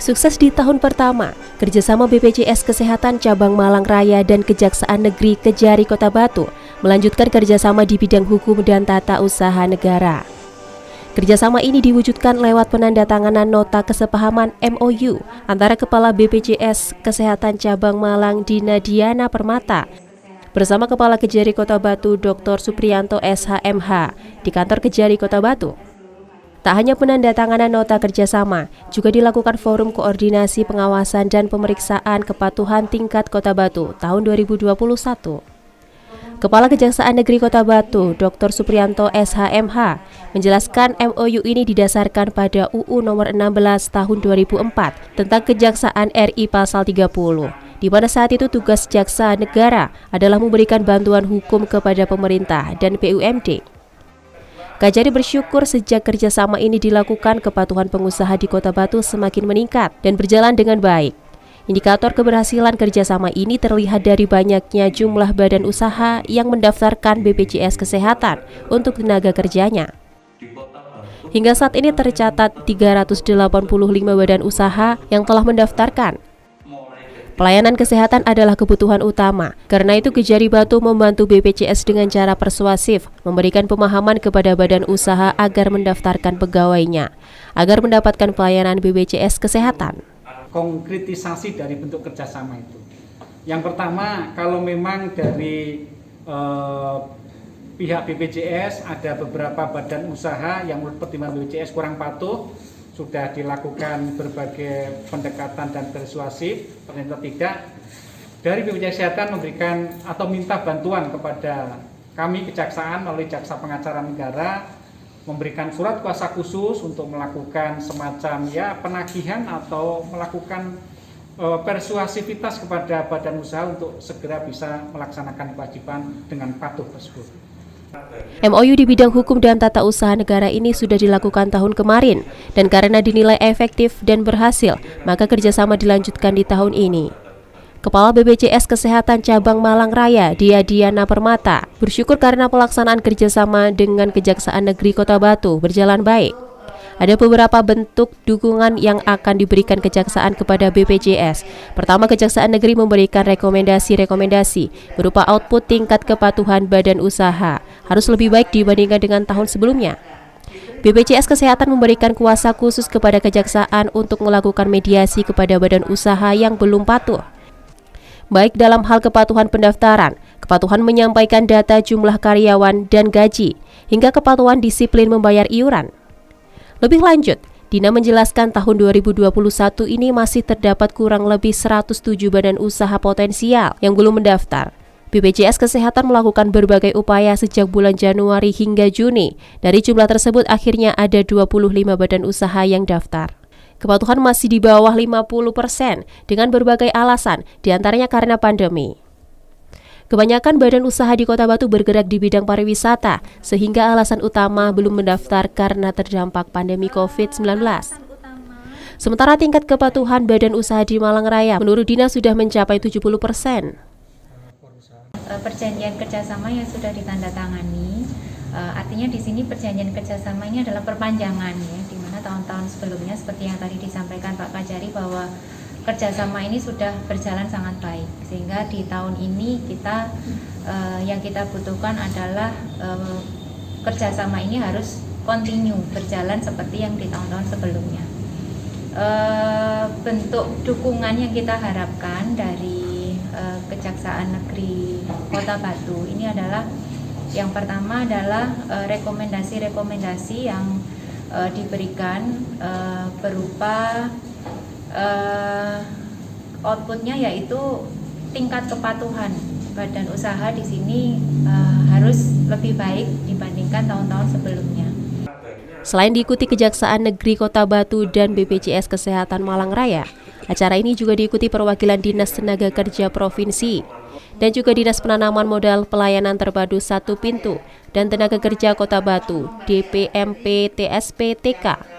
Sukses di tahun pertama, kerjasama BPJS Kesehatan Cabang Malang Raya dan Kejaksaan Negeri Kejari Kota Batu melanjutkan kerjasama di bidang hukum dan tata usaha negara. Kerjasama ini diwujudkan lewat penandatanganan nota kesepahaman MOU antara Kepala BPJS Kesehatan Cabang Malang Dina Diana Permata bersama Kepala Kejari Kota Batu Dr. Supriyanto SHMH di kantor Kejari Kota Batu. Tak hanya penandatanganan nota kerjasama, juga dilakukan forum koordinasi pengawasan dan pemeriksaan kepatuhan tingkat Kota Batu tahun 2021. Kepala Kejaksaan Negeri Kota Batu, Dr. Supriyanto SHMH, menjelaskan MOU ini didasarkan pada UU nomor 16 tahun 2004 tentang Kejaksaan RI pasal 30, di mana saat itu tugas jaksa negara adalah memberikan bantuan hukum kepada pemerintah dan BUMD. Kejari bersyukur sejak kerjasama ini dilakukan, kepatuhan pengusaha di Kota Batu semakin meningkat dan berjalan dengan baik. Indikator keberhasilan kerjasama ini terlihat dari banyaknya jumlah badan usaha yang mendaftarkan BPJS Kesehatan untuk tenaga kerjanya. Hingga saat ini tercatat 385 badan usaha yang telah mendaftarkan. Pelayanan kesehatan adalah kebutuhan utama, karena itu Kejari Batu membantu BPJS dengan cara persuasif, memberikan pemahaman kepada badan usaha agar mendaftarkan pegawainya, agar mendapatkan pelayanan BPJS Kesehatan. Konkretisasi dari bentuk kerjasama itu. Yang pertama, kalau memang dari pihak BPJS ada beberapa badan usaha yang menurut pertimbangan BPJS kurang patuh, sudah dilakukan berbagai pendekatan dan persuasif, ternyata tidak. Dari BPJS Kesehatan memberikan atau minta bantuan kepada kami Kejaksaan melalui Jaksa Pengacara Negara, memberikan surat kuasa khusus untuk melakukan semacam penagihan atau melakukan persuasivitas kepada badan usaha untuk segera bisa melaksanakan kewajiban dengan patuh tersebut. MOU di bidang hukum dan tata usaha negara ini sudah dilakukan tahun kemarin, dan karena dinilai efektif dan berhasil, maka kerjasama dilanjutkan di tahun ini. Kepala BPJS Kesehatan Cabang Malang Raya, Diana Permata, bersyukur karena pelaksanaan kerjasama dengan Kejaksaan Negeri Kota Batu berjalan baik. Ada beberapa bentuk dukungan yang akan diberikan Kejaksaan kepada BPJS. Pertama, Kejaksaan Negeri memberikan rekomendasi berupa output tingkat kepatuhan badan usaha harus lebih baik dibandingkan dengan tahun sebelumnya. BPJS Kesehatan memberikan kuasa khusus kepada Kejaksaan untuk melakukan mediasi kepada badan usaha yang belum patuh, baik dalam hal kepatuhan pendaftaran, kepatuhan menyampaikan data jumlah karyawan dan gaji, hingga kepatuhan disiplin membayar iuran. Lebih lanjut, Dina menjelaskan tahun 2021 ini masih terdapat kurang lebih 107 badan usaha potensial yang belum mendaftar. BPJS Kesehatan melakukan berbagai upaya sejak bulan Januari hingga Juni. Dari jumlah tersebut akhirnya ada 25 badan usaha yang daftar. Kepatuhan masih di bawah 50% dengan berbagai alasan, diantaranya karena pandemi. Kebanyakan badan usaha di Kota Batu bergerak di bidang pariwisata, sehingga alasan utama belum mendaftar karena terdampak pandemi COVID-19. Sementara tingkat kepatuhan badan usaha di Malang Raya menurut Dina sudah mencapai 70%. Perjanjian kerjasama yang sudah ditandatangani, artinya di sini perjanjian kerjasama ini adalah perpanjangan, di mana tahun-tahun sebelumnya seperti yang tadi disampaikan Pak Kejari bahwa kerjasama ini sudah berjalan sangat baik, sehingga di tahun ini kita yang kita butuhkan adalah kerjasama ini harus continue berjalan seperti yang di tahun-tahun sebelumnya. Bentuk dukungan yang kita harapkan dari Kejaksaan Negeri Kota Batu ini adalah yang pertama adalah rekomendasi-rekomendasi yang diberikan berupa outputnya, yaitu tingkat kepatuhan badan usaha di sini harus lebih baik dibandingkan tahun-tahun sebelumnya. Selain diikuti Kejaksaan Negeri Kota Batu dan BPJS Kesehatan Malang Raya, acara ini juga diikuti perwakilan Dinas Tenaga Kerja Provinsi dan juga Dinas Penanaman Modal Pelayanan Terpadu Satu Pintu dan Tenaga Kerja Kota Batu, DPMP TSP TK.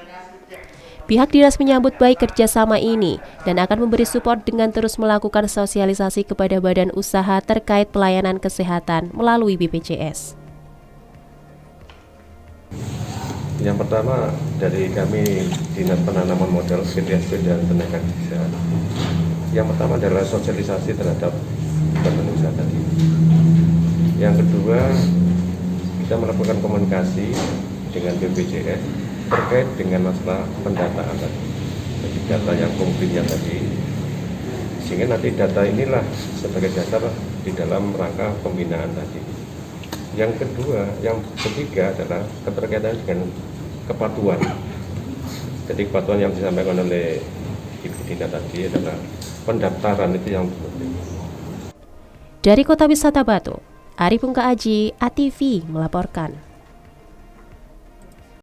Pihak dinas menyambut baik kerjasama ini dan akan memberi support dengan terus melakukan sosialisasi kepada badan usaha terkait pelayanan kesehatan melalui BPJS. Yang pertama dari kami Dinas Penanaman Modal PTSB dan Tenaga Kerja. Yang pertama adalah sosialisasi terhadap badan usaha tadi. Yang kedua, kita melakukan komunikasi dengan BPJS terkait dengan masalah pendataan tadi. Jadi data yang konkretnya tadi, sehingga nanti data inilah sebagai dasar di dalam rangka pembinaan tadi. Yang kedua, yang ketiga adalah keterkaitan dengan kepatuhan. Jadi kepatuhan yang disampaikan oleh Ibu Dina tadi adalah pendaftaran itu yang penting. Dari Kota Wisata Batu, Ari Pungka Aji, ATV melaporkan.